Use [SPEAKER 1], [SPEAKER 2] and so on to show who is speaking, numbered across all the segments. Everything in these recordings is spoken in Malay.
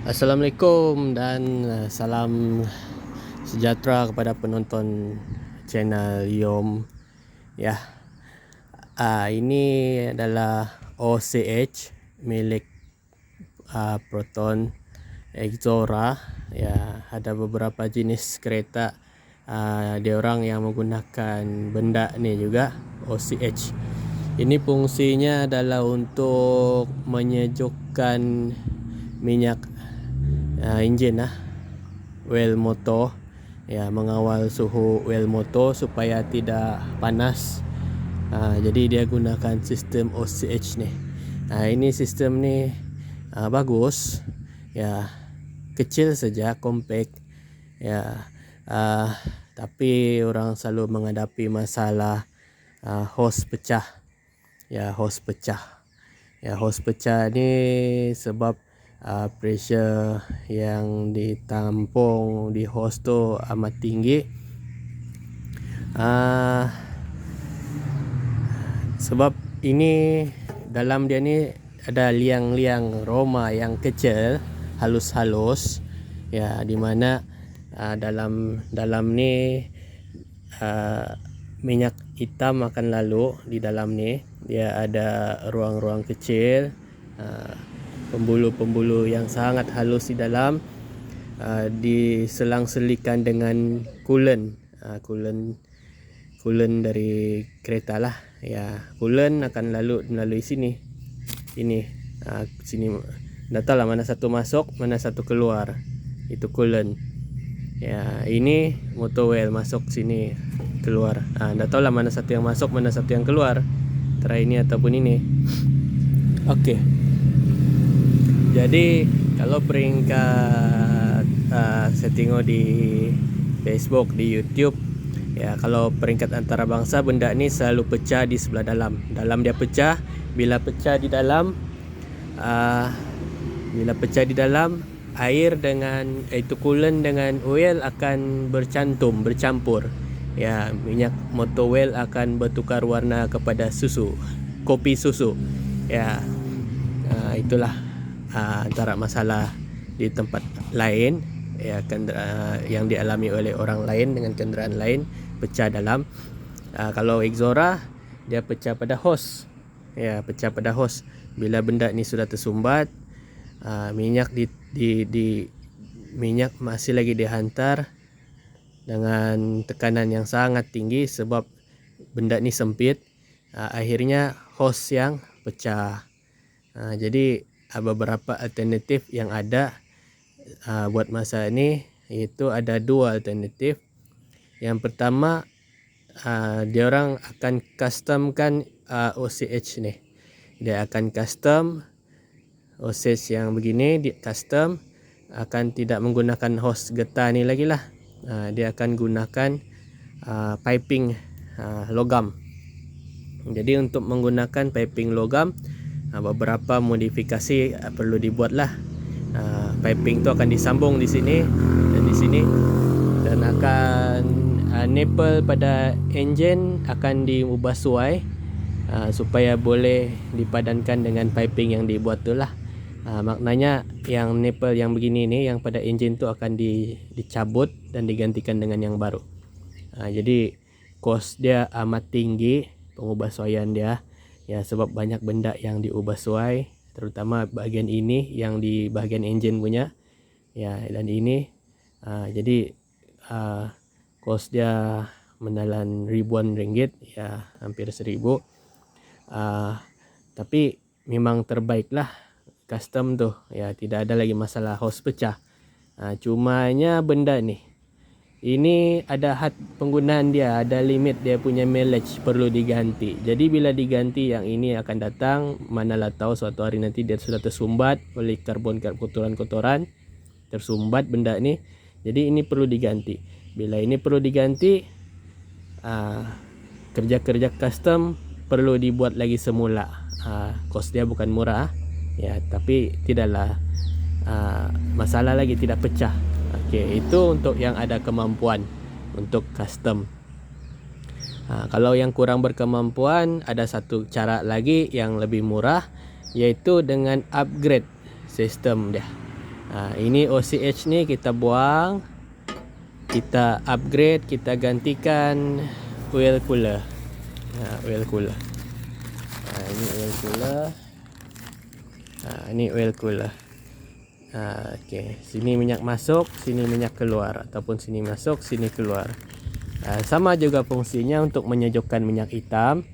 [SPEAKER 1] Assalamualaikum dan salam sejahtera kepada penonton channel Yom. Ya, ini adalah OCH milik Proton Exora. Ya, ada beberapa jenis kereta dia orang yang menggunakan benda ni juga, OCH. Ini fungsinya adalah untuk menyejukkan minyak enjin oil motor, ya, mengawal suhu oil motor supaya tidak panas. Jadi dia gunakan sistem OCH ni. Ini sistem ni bagus, ya, kecil saja, compact, ya, tapi orang selalu menghadapi masalah hose pecah. Hose pecah ni sebab pressure yang ditampung di hose tu amat tinggi. Sebab ini dalam dia ni ada liang-liang roma yang kecil, halus-halus, ya, di mana dalam ni minyak hitam akan lalu di dalam ni. Dia ada ruang-ruang kecil, pembuluh-pembuluh yang sangat halus di dalam, diselang-selikan dengan coolant dari kereta lah. Ya, coolant akan lalu melalui sini. Sini tak tahu lah mana satu masuk, mana satu keluar. Itu coolant. Ya, ini motor oil masuk sini, keluar. Tak tahu lah mana satu yang masuk, mana satu yang keluar. Antara ini ataupun ini. Okey. Jadi kalau peringkat saya tengok di Facebook, di YouTube, ya, kalau peringkat antarabangsa, benda ni selalu pecah di sebelah dalam. Dalam dia pecah. Bila pecah di dalam, air dengan coolant dengan oil akan bercampur. Ya, minyak motor oil akan bertukar warna kepada kopi susu. Ya, itulah antara masalah di tempat lain, ya, yang dialami oleh orang lain dengan kenderaan lain, pecah dalam. Kalau Exora, dia pecah pada hose. Ya, pecah pada hose. Bila benda ni sudah tersumbat, minyak minyak masih lagi dihantar dengan tekanan yang sangat tinggi sebab benda ni sempit. Akhirnya hose yang pecah. Jadi beberapa alternatif yang ada buat masa ini, iaitu ada dua alternatif. Yang pertama, dia orang akan customkan OCH ni. Dia akan custom OCH yang begini, di custom, akan tidak menggunakan hose getah ni lagi lah. Dia akan gunakan piping logam. Jadi untuk menggunakan piping logam, beberapa modifikasi perlu dibuat lah. Piping tu akan disambung di sini dan di sini, dan akan nipple pada enjin akan diubah suai supaya boleh dipadankan dengan piping yang dibuat tu lah. Maknanya yang nipple yang begini ni, yang pada enjin tu akan dicabut dan digantikan dengan yang baru. Jadi kos dia amat tinggi, pengubahsuaian dia, ya, sebab banyak benda yang diubah suai, terutama bahagian ini yang di bahagian enjin punya, ya, dan ini. Jadi kos dia menelan ribuan ringgit, ya, hampir 1,000. Tapi memang terbaik lah custom tu, ya, tidak ada lagi masalah hose pecah. Cumanya benda ni, ini ada had penggunaan dia, ada limit dia punya mileage, perlu diganti. Jadi bila diganti, yang ini akan datang, manalah tahu suatu hari nanti dia sudah tersumbat oleh kotoran-kotoran, tersumbat benda ni. Jadi ini perlu diganti. Bila ini perlu diganti, kerja-kerja custom perlu dibuat lagi semula. Kos dia bukan murah, ya, tapi tidaklah masalah lagi, tidak pecah. Okey, itu untuk yang ada kemampuan untuk custom. Kalau yang kurang berkemampuan, ada satu cara lagi yang lebih murah, yaitu dengan upgrade sistem dia. Ini OCH ni kita buang, kita upgrade, kita gantikan oil cooler. Oil cooler. Ini oil cooler. Ini oil cooler. Okey, sini minyak masuk, sini minyak keluar, ataupun sini masuk, sini keluar. Sama juga fungsinya untuk menyejukkan minyak hitam.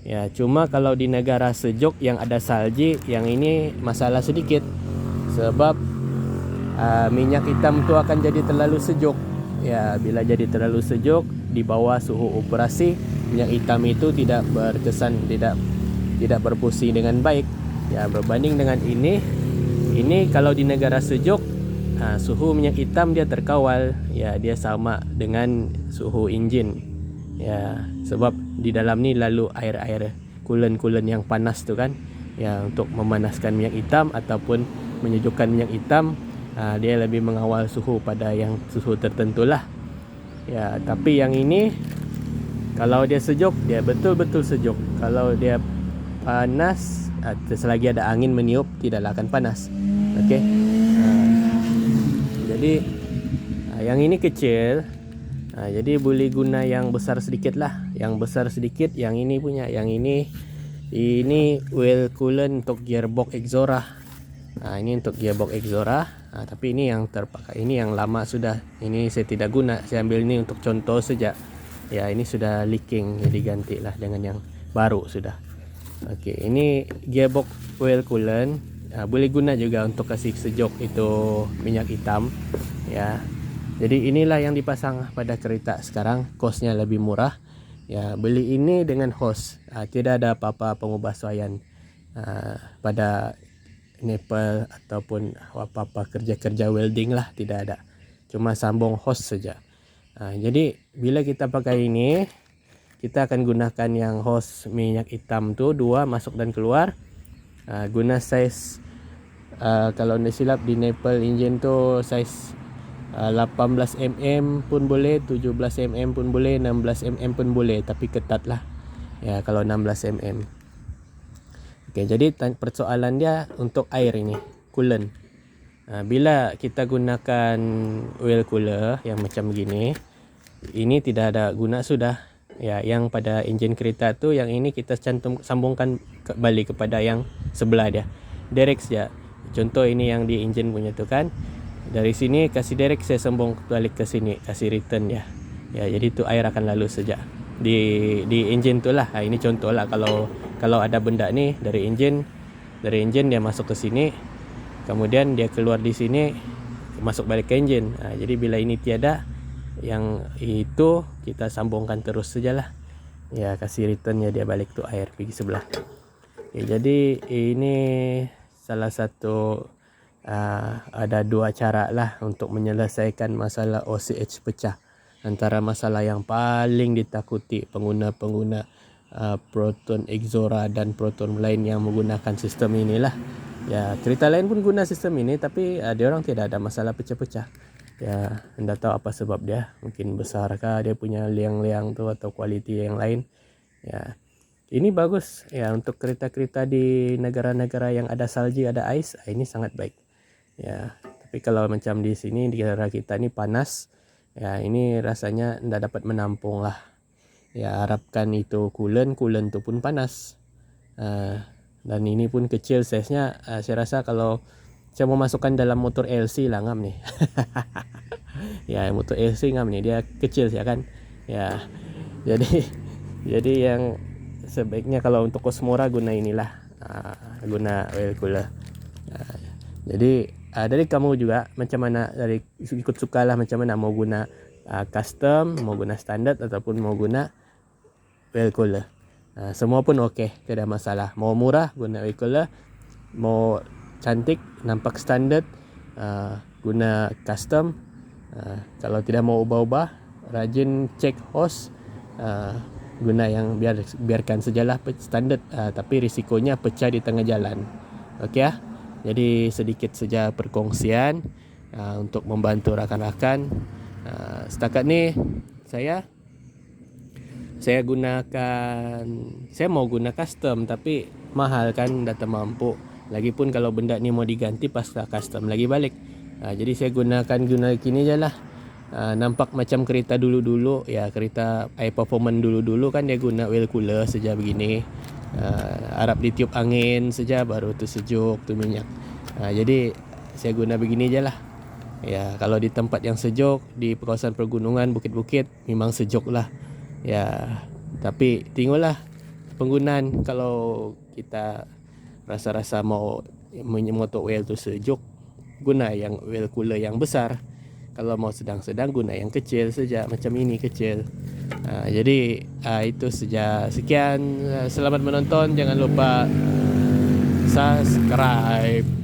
[SPEAKER 1] Ya, cuma kalau di negara sejuk yang ada salji, yang ini masalah sedikit. Sebab minyak hitam tu akan jadi terlalu sejuk. Ya, bila jadi terlalu sejuk di bawah suhu operasi, minyak hitam itu tidak berkesan, tidak berfungsi dengan baik. Ya, berbanding dengan ini kalau di negara sejuk, suhu minyak hitam dia terkawal. Ya, dia sama dengan suhu enjin. Ya, sebab di dalam ni lalu air coolant yang panas tu kan. Ya, untuk memanaskan minyak hitam ataupun menyejukkan minyak hitam, dia lebih mengawal suhu pada yang suhu tertentu lah. Ya, tapi yang ini kalau dia sejuk, dia betul-betul sejuk. Kalau dia panas, selagi ada angin meniup, tidaklah akan panas. Okey. Jadi yang ini kecil. Jadi boleh guna yang besar sedikit lah. Yang besar sedikit, yang ini punya. Yang ini oil coolant untuk gearbox Exora. Ini untuk gearbox Exora. Tapi ini yang terpakai. Ini yang lama sudah. Ini saya tidak guna. Saya ambil ini untuk contoh saja. Ya, ini sudah leaking, jadi gantilah dengan yang baru sudah. Okey, ini gearbox oil coolant. Boleh guna juga untuk kasih sejuk itu minyak hitam. Ya, jadi inilah yang dipasang pada kereta sekarang. Kosnya lebih murah. Ya, beli ini dengan hose. Tidak ada apa-apa pengubahsuaian pada nipple ataupun apa-apa kerja-kerja welding lah, tidak ada. Cuma sambung hose saja. Jadi bila kita pakai ini, kita akan gunakan yang hose minyak hitam tu, 2 masuk dan keluar. Guna size kalau tidak silap di nipple engine tu size 18 mm pun boleh, 17 mm pun boleh, 16 mm pun boleh, tapi ketat lah ya kalau 16 mm. Okey, jadi persoalan dia untuk air ini, coolant. Bila kita gunakan oil cooler yang macam gini, ini tidak ada guna sudah. Ya, yang pada enjin kereta tu, yang ini kita sambungkan kembali kepada yang sebelah dia. Direct saja. Contoh ini yang di enjin punya tu kan. Dari sini kasih direct, saya sambung balik ke sini, kasih return dia. Ya, jadi tu air akan lalu saja di enjin tu lah. Ini contoh lah, kalau ada benda ni dari enjin dia masuk ke sini, kemudian dia keluar di sini, masuk balik ke enjin. Jadi bila ini tiada, yang itu kita sambungkan terus sajalah. Ya, kasih returnnya dia balik tu air pergi sebelah. Jadi ini salah satu ada 2 cara lah untuk menyelesaikan masalah OCH pecah. Antara masalah yang paling ditakuti pengguna-pengguna Proton Exora dan Proton lain yang menggunakan sistem inilah. Ya, kereta lain pun guna sistem ini, tapi dia orang tidak ada masalah pecah-pecah. Ya, anda tahu apa sebab dia? Mungkin besarkah dia punya liang-liang tu atau kualiti yang lain. Ya, ini bagus ya untuk kereta-kereta di negara-negara yang ada salji, ada ais. Ini sangat baik. Ya, tapi kalau macam di sini di negara kita ini panas, ya ini rasanya tidak dapat menampung lah. Ya, harapkan itu coolant tu pun panas. Dan ini pun kecil size-nya. Saya rasa kalau saya mau masukkan dalam motor LC lah ngam nih. Ya, motor LC ngam nih, dia kecil ya kan. Ya, jadi yang sebaiknya kalau untuk kos murah guna inilah, guna oil cooler. Jadi dari kamu juga macam mana, dari ikut sukalah macam mana mau guna custom, mau guna standard ataupun mau guna oil cooler. Semua pun okey, tidak ada masalah. Mau murah guna oil cooler, mau cantik nampak standard guna custom. Kalau tidak mau ubah-ubah, rajin cek hose, guna yang biarkan sajalah standard, tapi risikonya pecah di tengah jalan. Okey ya. Jadi sedikit saja perkongsian untuk membantu rakan-rakan. Setakat ni saya gunakan, saya mau guna custom tapi mahal kan, dah tak mampu. Lagipun kalau benda ni mau diganti pas custom lagi balik. Jadi saya guna gini je lah. Nampak macam kereta dulu-dulu ya, kereta high performance dulu-dulu kan dia guna wheel cooler saja begini. Harap ditiup angin saja baru tu sejuk tu minyak. Jadi saya guna begini je lah. Ya, kalau di tempat yang sejuk, di kawasan pergunungan, bukit-bukit, memang sejuk lah. Ya, tapi tengoklah penggunaan. Kalau kita rasa-rasa mau motor oil tu sejuk, guna yang oil cooler yang besar. Kalau mau sedang-sedang, guna yang kecil saja, macam ini kecil. Jadi itu saja. Sekian, selamat menonton. Jangan lupa subscribe.